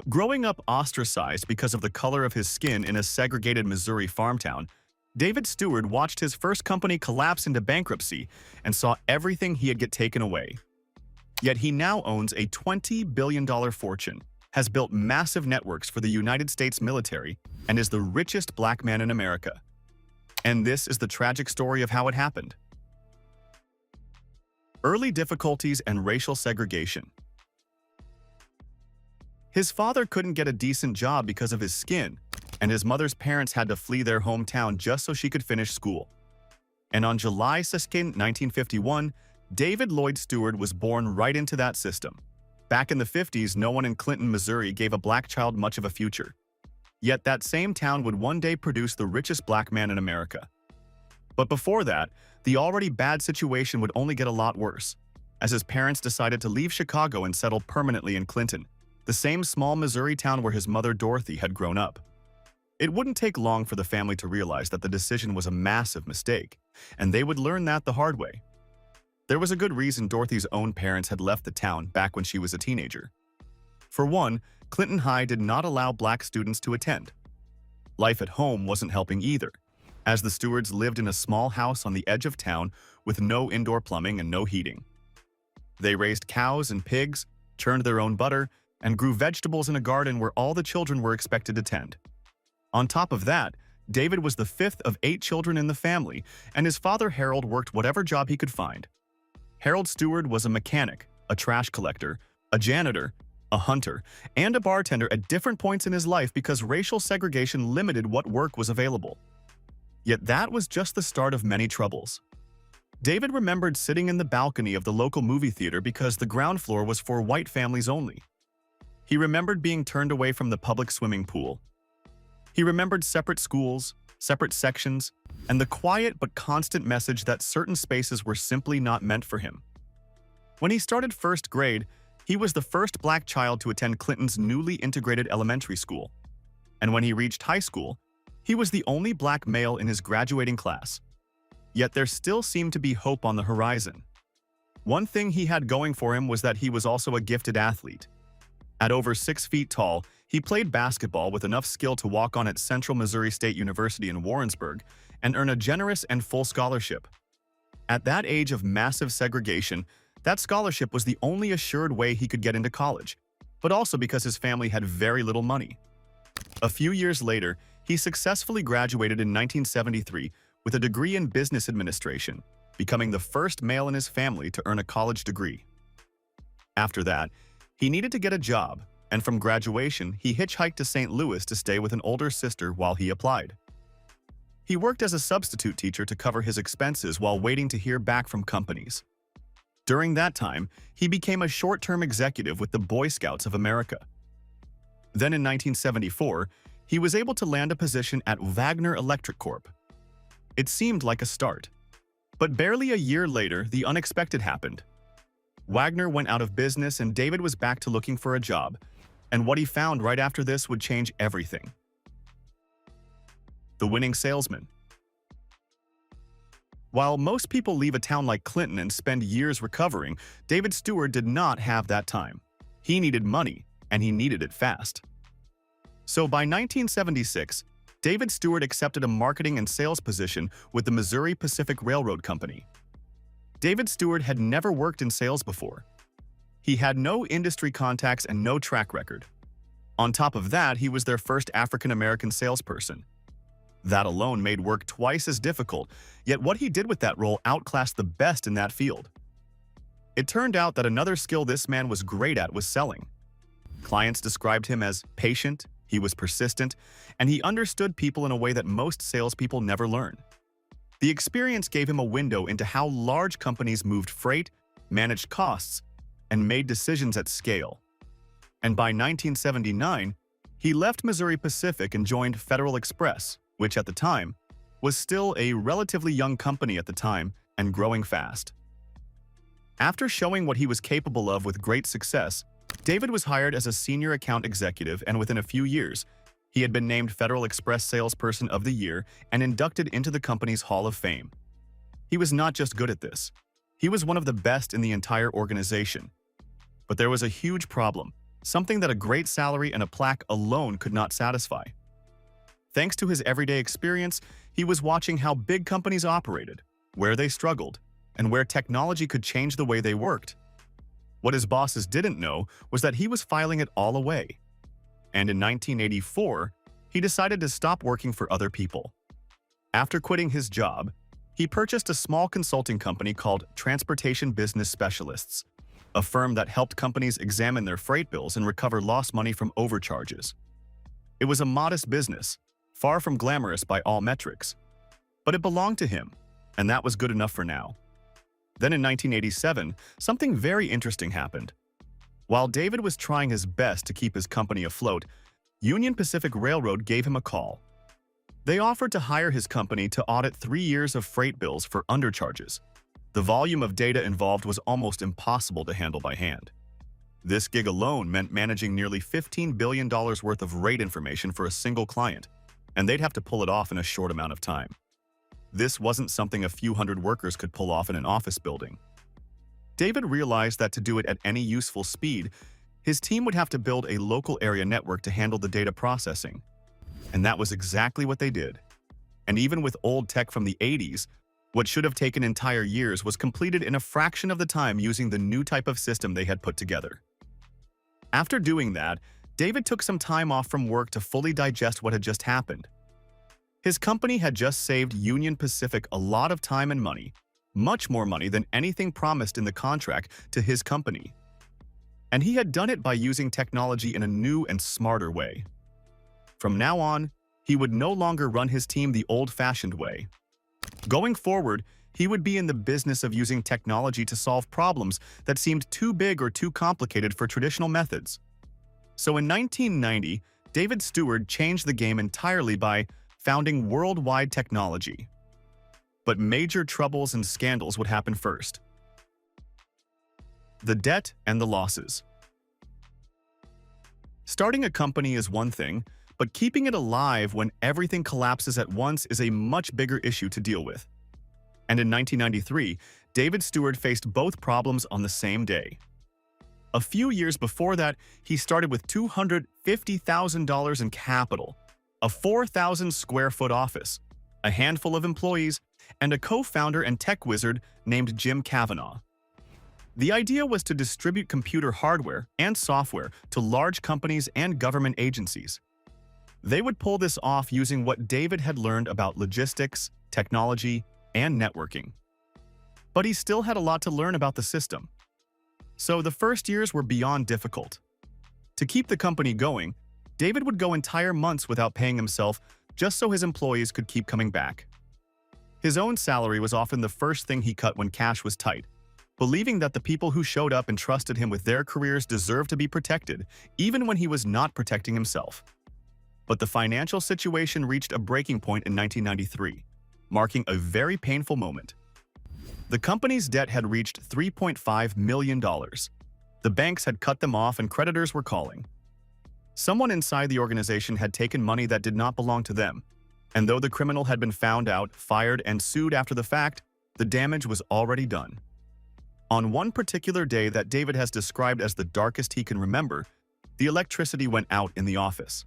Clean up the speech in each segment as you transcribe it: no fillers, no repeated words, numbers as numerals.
Growing up ostracized because of the color of his skin in a segregated Missouri farm town, David Steward watched his first company collapse into bankruptcy and saw everything he had get taken away. Yet he now owns a $20 billion fortune, has built massive networks for the United States military, and is the richest black man in America. And this is the tragic story of how it happened. Early difficulties and racial segregation. His father couldn't get a decent job because of his skin, and his mother's parents had to flee their hometown just so she could finish school. And on July 2, 1951, David Lloyd Steward was born right into that system. Back in the 50s, no one in Clinton, Missouri gave a black child much of a future. Yet that same town would one day produce the richest black man in America. But before that, the already bad situation would only get a lot worse, as his parents decided to leave Chicago and settle permanently in Clinton, the same small Missouri town where his mother Dorothy had grown up. It wouldn't take long for the family to realize that the decision was a massive mistake, and they would learn that the hard way. There was a good reason Dorothy's own parents had left the town back when she was a teenager. For one, Clinton High did not allow black students to attend. Life at home wasn't helping either, as the Stewards lived in a small house on the edge of town with no indoor plumbing and no heating. They raised cows and pigs, churned their own butter, and grew vegetables in a garden where all the children were expected to tend. On top of that, David was the fifth of 8 children in the family, and his father Harold worked whatever job he could find. Harold Steward was a mechanic, a trash collector, a janitor, a hunter, and a bartender at different points in his life because racial segregation limited what work was available. Yet that was just the start of many troubles. David remembered sitting in the balcony of the local movie theater because the ground floor was for white families only. He remembered being turned away from the public swimming pool. He remembered separate schools, separate sections, and the quiet but constant message that certain spaces were simply not meant for him. When he started first grade, he was the first black child to attend Clinton's newly integrated elementary school. And when he reached high school, he was the only black male in his graduating class. Yet there still seemed to be hope on the horizon. One thing he had going for him was that he was also a gifted athlete. At over 6 feet tall, he played basketball with enough skill to walk on at Central Missouri State University in Warrensburg and earn a generous and full scholarship. At that age of massive segregation, that scholarship was the only assured way he could get into college, but also because his family had very little money. A few years later, he successfully graduated in 1973 with a degree in business administration, becoming the first male in his family to earn a college degree. After that, he needed to get a job, and from graduation, he hitchhiked to St. Louis to stay with an older sister while he applied. He worked as a substitute teacher to cover his expenses while waiting to hear back from companies. During that time, he became a short-term executive with the Boy Scouts of America. Then in 1974, he was able to land a position at Wagner Electric Corp. It seemed like a start. But barely a year later, the unexpected happened. Wagner went out of business and David was back to looking for a job, and what he found right after this would change everything. The winning salesman. While most people leave a town like Clinton and spend years recovering, David Steward did not have that time. He needed money, and he needed it fast. So by 1976, David Steward accepted a marketing and sales position with the Missouri Pacific Railroad Company. David Steward had never worked in sales before. He had no industry contacts and no track record. On top of that, he was their first African-American salesperson. That alone made work twice as difficult, yet what he did with that role outclassed the best in that field. It turned out that another skill this man was great at was selling. Clients described him as patient, he was persistent, and he understood people in a way that most salespeople never learn. The experience gave him a window into how large companies moved freight, managed costs, and made decisions at scale. And by 1979, he left Missouri Pacific and joined Federal Express, which at the time was still a relatively young company at the time and growing fast. After showing what he was capable of with great success, David was hired as a senior account executive, and within a few years, he had been named Federal Express Salesperson of the Year and inducted into the company's Hall of Fame. He was not just good at this. He was one of the best in the entire organization. But there was a huge problem. something that a great salary and a plaque alone could not satisfy. Thanks to his everyday experience, he was watching how big companies operated, where they struggled, and where technology could change the way they worked. What his bosses didn't know was that he was filing it all away. And in 1984, he decided to stop working for other people. After quitting his job, he purchased a small consulting company called Transportation Business Specialists, a firm that helped companies examine their freight bills and recover lost money from overcharges. It was a modest business, far from glamorous by all metrics, but it belonged to him, and that was good enough for now. Then in 1987, something very interesting happened. While David was trying his best to keep his company afloat, Union Pacific Railroad gave him a call. They offered to hire his company to audit 3 years of freight bills for undercharges. The volume of data involved was almost impossible to handle by hand. This gig alone meant managing nearly $15 billion worth of rate information for a single client, and they'd have to pull it off in a short amount of time. This wasn't something a few hundred workers could pull off in an office building. David realized that to do it at any useful speed, his team would have to build a local area network to handle the data processing. And that was exactly what they did. And even with old tech from the 80s, what should have taken entire years was completed in a fraction of the time using the new type of system they had put together. After doing that, David took some time off from work to fully digest what had just happened. His company had just saved Union Pacific a lot of time and money, much more money than anything promised in the contract to his company. And he had done it by using technology in a new and smarter way. From now on, he would no longer run his team the old-fashioned way. Going forward, he would be in the business of using technology to solve problems that seemed too big or too complicated for traditional methods. So in 1990, David Steward changed the game entirely by founding Worldwide Technology. But major troubles and scandals would happen first. The debt and the losses. Starting a company is one thing, but keeping it alive when everything collapses at once is a much bigger issue to deal with. And in 1993, David Steward faced both problems on the same day. A few years before that, he started with $250,000 in capital, a 4,000-square-foot office, a handful of employees, and a co-founder and tech wizard named Jim Kavanaugh. The idea was to distribute computer hardware and software to large companies and government agencies. They would pull this off using what David had learned about logistics, technology, and networking. But he still had a lot to learn about the system. So the first years were beyond difficult. To keep the company going, David would go entire months without paying himself just so his employees could keep coming back. His own salary was often the first thing he cut when cash was tight, believing that the people who showed up and trusted him with their careers deserved to be protected, even when he was not protecting himself. But the financial situation reached a breaking point in 1993, marking a very painful moment. The company's debt had reached $3.5 million. The banks had cut them off and creditors were calling. Someone inside the organization had taken money that did not belong to them, and though the criminal had been found out, fired, and sued after the fact, the damage was already done. On one particular day that David has described as the darkest he can remember, the electricity went out in the office.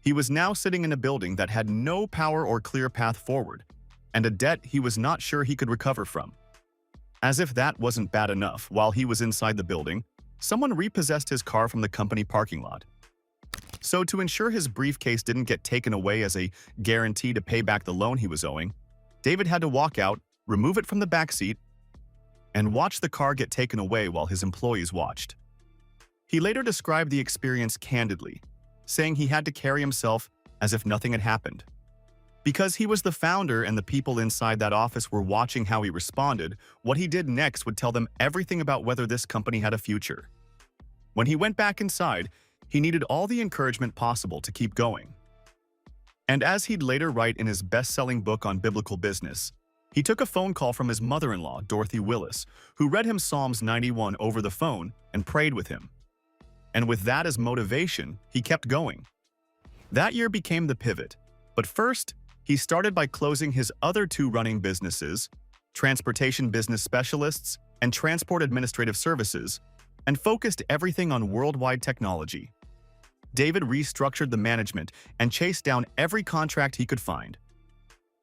He was now sitting in a building that had no power or clear path forward, and a debt he was not sure he could recover from. As if that wasn't bad enough, while he was inside the building, someone repossessed his car from the company parking lot. So to ensure his briefcase didn't get taken away as a guarantee to pay back the loan he was owing, David had to walk out, remove it from the back seat, and watch the car get taken away while his employees watched. He later described the experience candidly, saying he had to carry himself as if nothing had happened. Because he was the founder and the people inside that office were watching how he responded, what he did next would tell them everything about whether this company had a future. When he went back inside, he needed all the encouragement possible to keep going. And as he'd later write in his best-selling book on biblical business, he took a phone call from his mother-in-law, Dorothy Willis, who read him Psalms 91 over the phone and prayed with him. And with that as motivation, he kept going. That year became the pivot, but first, he started by closing his other two running businesses, Transportation Business Specialists and Transport Administrative Services, and focused everything on worldwide technology. David restructured the management and chased down every contract he could find.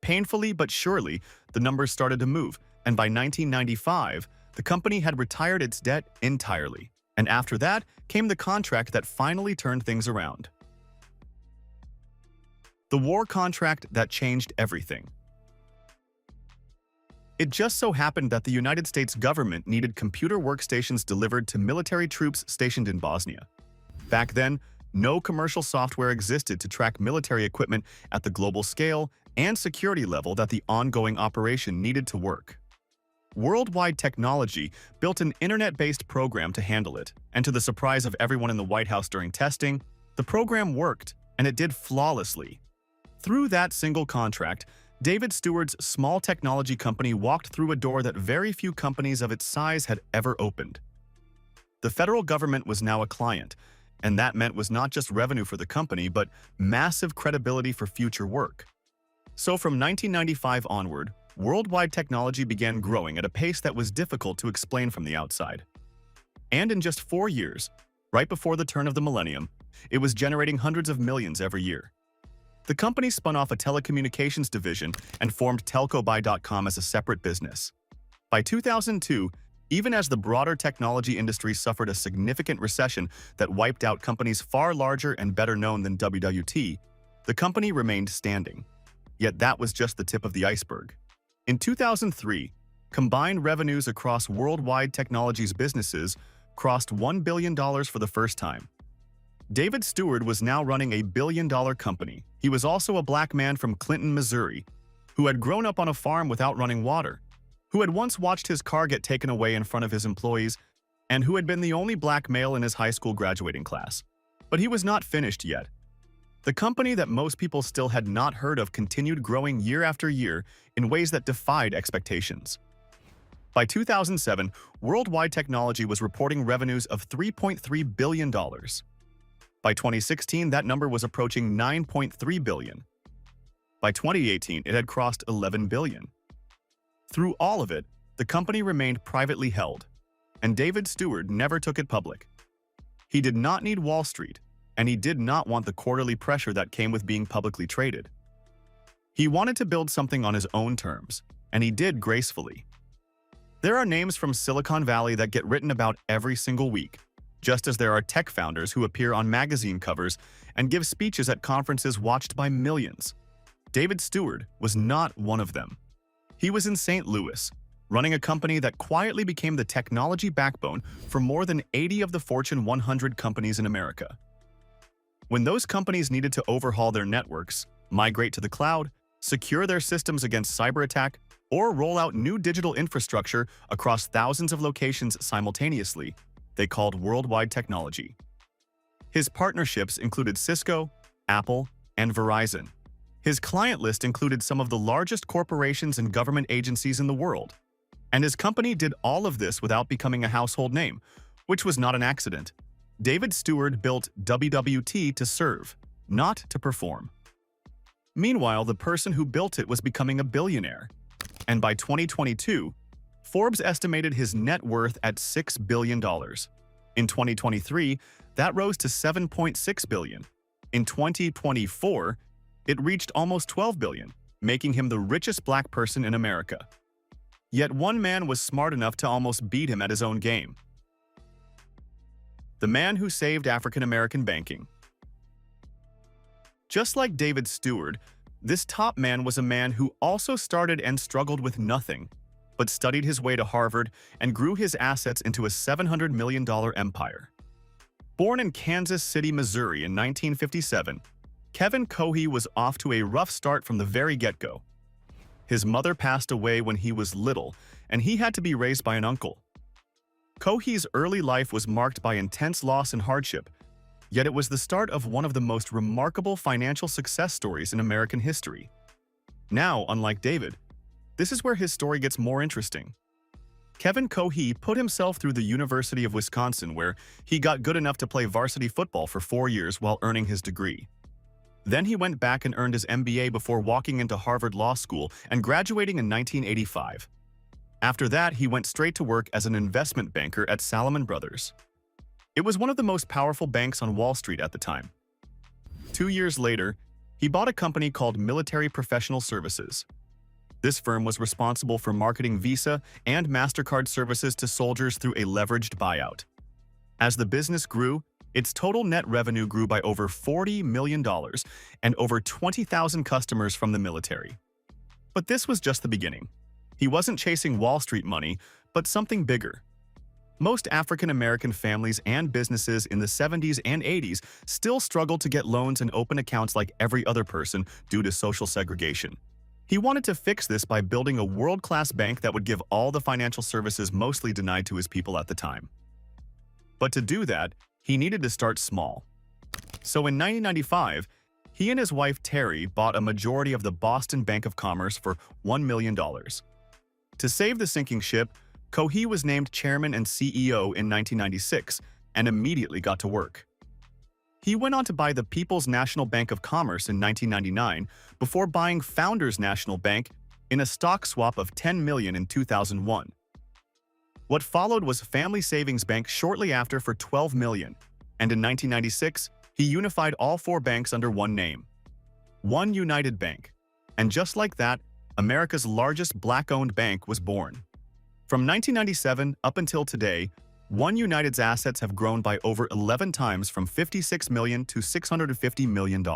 Painfully but surely, the numbers started to move, and by 1995, the company had retired its debt entirely. And after that came the contract that finally turned things around. The war contract that changed everything. It just so happened that the United States government needed computer workstations delivered to military troops stationed in Bosnia. Back then, no commercial software existed to track military equipment at the global scale and security level that the ongoing operation needed to work. Worldwide Technology built an internet-based program to handle it, and to the surprise of everyone in the White House during testing, the program worked, and it did flawlessly. Through that single contract, David Steward's small technology company walked through a door that very few companies of its size had ever opened. The federal government was now a client, and that meant was not just revenue for the company, but massive credibility for future work. So from 1995 onward, Worldwide Technology began growing at a pace that was difficult to explain from the outside. And in just 4 years, right before the turn of the millennium, it was generating hundreds of millions every year. The company spun off a telecommunications division and formed telcobuy.com as a separate business. By 2002, even as the broader technology industry suffered a significant recession that wiped out companies far larger and better known than WWT, the company remained standing. Yet that was just the tip of the iceberg. In 2003, combined revenues across Worldwide Technology's businesses crossed $1 billion for the first time. David Steward was now running a billion-dollar company. He was also a black man from Clinton, Missouri, who had grown up on a farm without running water, who had once watched his car get taken away in front of his employees, and who had been the only black male in his high school graduating class. But he was not finished yet. The company that most people still had not heard of continued growing year after year in ways that defied expectations. By 2007, Worldwide Technology was reporting revenues of $3.3 billion. By 2016, that number was approaching $9.3 billion. By 2018, it had crossed $11 billion. Through all of it, the company remained privately held, and David Steward never took it public. He did not need Wall Street, and he did not want the quarterly pressure that came with being publicly traded. He wanted to build something on his own terms, and he did gracefully. There are names from Silicon Valley that get written about every single week, just as there are tech founders who appear on magazine covers and give speeches at conferences watched by millions. David Steward was not one of them. He was in St. Louis, running a company that quietly became the technology backbone for more than 80 of the Fortune 100 companies in America. When those companies needed to overhaul their networks, migrate to the cloud, secure their systems against cyber attack, or roll out new digital infrastructure across thousands of locations simultaneously, they called Worldwide Technology. His partnerships included Cisco, Apple, and Verizon. His client list included some of the largest corporations and government agencies in the world. And his company did all of this without becoming a household name, which was not an accident. David Steward built WWT to serve, not to perform. Meanwhile, the person who built it was becoming a billionaire. And by 2022, Forbes estimated his net worth at $6 billion. In 2023, that rose to $7.6 billion. In 2024, it reached almost $12 billion, making him the richest black person in America. Yet one man was smart enough to almost beat him at his own game. The man who saved African American banking. Just like David Steward, this top man was a man who also started and struggled with nothing, but studied his way to Harvard and grew his assets into a $700 million empire. Born in Kansas City, Missouri in 1957, Kevin Cohey was off to a rough start from the very get-go. His mother passed away when he was little, and he had to be raised by an uncle. Cohey's early life was marked by intense loss and hardship, yet it was the start of one of the most remarkable financial success stories in American history. Now, unlike David, this is where his story gets more interesting. Kevin Cohey put himself through the University of Wisconsin, where he got good enough to play varsity football for 4 years while earning his degree. Then he went back and earned his MBA before walking into Harvard Law School and graduating in 1985. After that, he went straight to work as an investment banker at Salomon Brothers. It was one of the most powerful banks on Wall Street at the time. 2 years later, he bought a company called Military Professional Services. This firm was responsible for marketing Visa and MasterCard services to soldiers through a leveraged buyout. As the business grew, its total net revenue grew by over $40 million and over 20,000 customers from the military. But this was just the beginning. He wasn't chasing Wall Street money, but something bigger. Most African-American families and businesses in the 70s and 80s still struggled to get loans and open accounts like every other person due to social segregation. He wanted to fix this by building a world-class bank that would give all the financial services mostly denied to his people at the time. But to do that, he needed to start small. So in 1995, he and his wife Terry bought a majority of the Boston Bank of Commerce for $1 million. To save the sinking ship, Cohee was named chairman and CEO in 1996 and immediately got to work. He went on to buy the People's National Bank of Commerce in 1999 before buying Founders National Bank in a stock swap of $10 million in 2001. What followed was Family Savings Bank shortly after for $12 million, and in 1996, he unified all four banks under one name, One United Bank. And just like that, America's largest black-owned bank was born. From 1997 up until today, One United's assets have grown by over 11 times from $56 million to $650 million.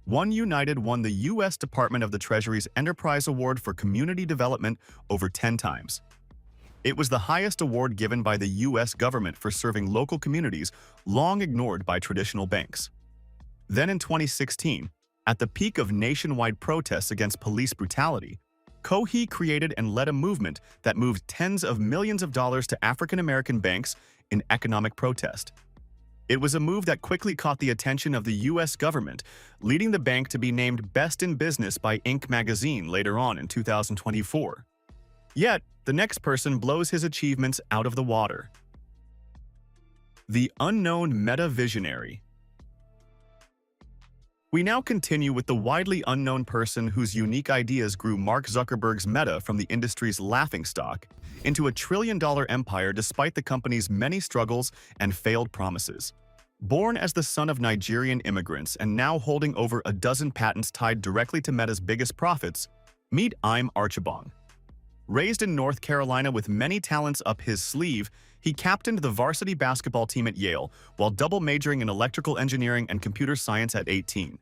One United won the U.S. Department of the Treasury's Enterprise Award for Community Development over 10 times. It was the highest award given by the U.S. government for serving local communities long ignored by traditional banks. Then in 2016, at the peak of nationwide protests against police brutality, Cohee created and led a movement that moved tens of millions of dollars to African-American banks in economic protest. It was a move that quickly caught the attention of the U.S. government, leading the bank to be named Best in Business by Inc. magazine later on in 2024. Yet, the next person blows his achievements out of the water. The unknown Meta visionary. We now continue with the widely unknown person whose unique ideas grew Mark Zuckerberg's Meta from the industry's laughingstock into a trillion-dollar empire despite the company's many struggles and failed promises. Born as the son of Nigerian immigrants and now holding over a dozen patents tied directly to Meta's biggest profits, meet Archibong. Raised in North Carolina with many talents up his sleeve, he captained the varsity basketball team at Yale while double majoring in electrical engineering and computer science at 18.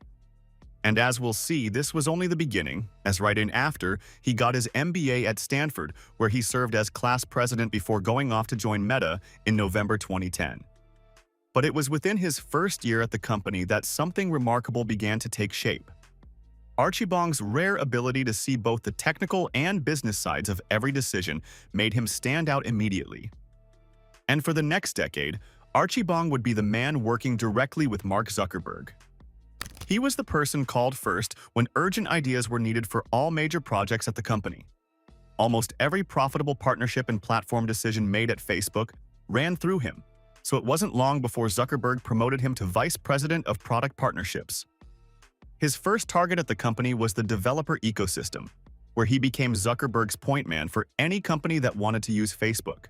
And as we'll see, this was only the beginning, as right in after, he got his MBA at Stanford, where he served as class president before going off to join Meta in November 2010. But it was within his first year at the company that something remarkable began to take shape. Archibong's rare ability to see both the technical and business sides of every decision made him stand out immediately. And for the next decade, Archibong would be the man working directly with Mark Zuckerberg. He was the person called first when urgent ideas were needed for all major projects at the company. Almost every profitable partnership and platform decision made at Facebook ran through him, so it wasn't long before Zuckerberg promoted him to Vice President of Product Partnerships. His first target at the company was the developer ecosystem, where he became Zuckerberg's point man for any company that wanted to use Facebook.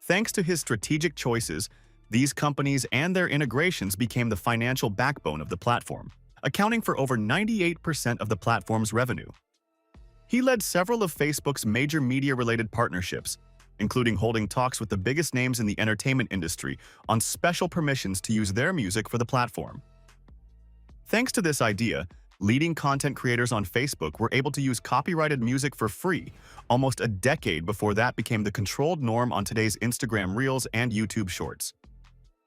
Thanks to his strategic choices, these companies and their integrations became the financial backbone of the platform, accounting for over 98% of the platform's revenue. He led several of Facebook's major media-related partnerships, including holding talks with the biggest names in the entertainment industry on special permissions to use their music for the platform. Thanks to this idea, leading content creators on Facebook were able to use copyrighted music for free, almost a decade before that became the controlled norm on today's Instagram Reels and YouTube Shorts.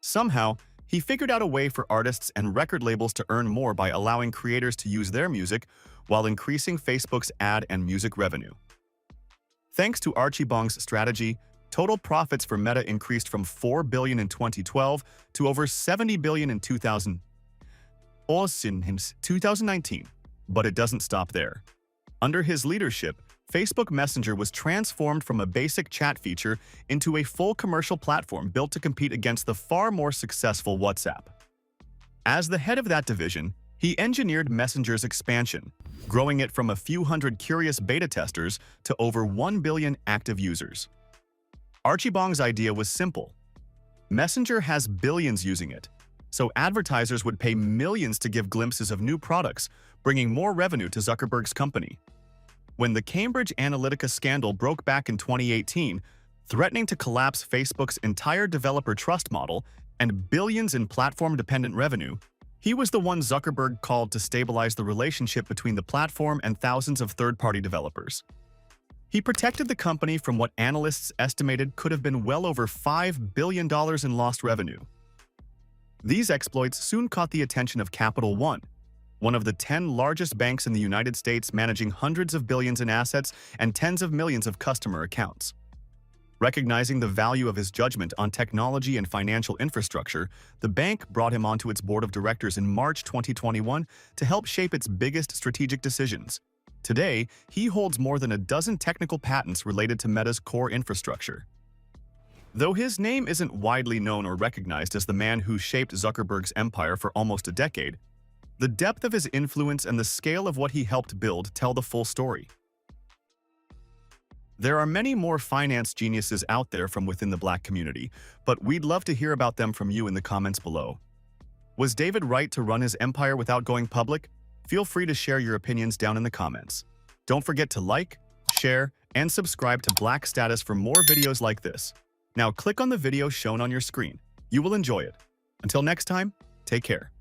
Somehow, he figured out a way for artists and record labels to earn more by allowing creators to use their music while increasing Facebook's ad and music revenue. Thanks to Archibong's strategy, total profits for Meta increased from $4 billion in 2012 to over $70 billion in 2019, but it doesn't stop there. Under his leadership, Facebook Messenger was transformed from a basic chat feature into a full commercial platform built to compete against the far more successful WhatsApp. As the head of that division, he engineered Messenger's expansion, growing it from a few hundred curious beta testers to over 1 billion active users. Archie Bong's idea was simple. Messenger has billions using it, so advertisers would pay millions to give glimpses of new products, bringing more revenue to Zuckerberg's company. When the Cambridge Analytica scandal broke back in 2018, threatening to collapse Facebook's entire developer trust model and billions in platform-dependent revenue, he was the one Zuckerberg called to stabilize the relationship between the platform and thousands of third-party developers. He protected the company from what analysts estimated could have been well over $5 billion in lost revenue. These exploits soon caught the attention of Capital One, one of the 10 largest banks in the United States managing hundreds of billions in assets and tens of millions of customer accounts. Recognizing the value of his judgment on technology and financial infrastructure, the bank brought him onto its board of directors in March 2021 to help shape its biggest strategic decisions. Today, he holds more than a dozen technical patents related to Meta's core infrastructure. Though his name isn't widely known or recognized as the man who shaped Zuckerberg's empire for almost a decade, the depth of his influence and the scale of what he helped build tell the full story. There are many more finance geniuses out there from within the Black community, but we'd love to hear about them from you in the comments below. Was David right to run his empire without going public? Feel free to share your opinions down in the comments. Don't forget to like, share, and subscribe to Black Status for more videos like this. Now click on the video shown on your screen. You will enjoy it. Until next time, take care.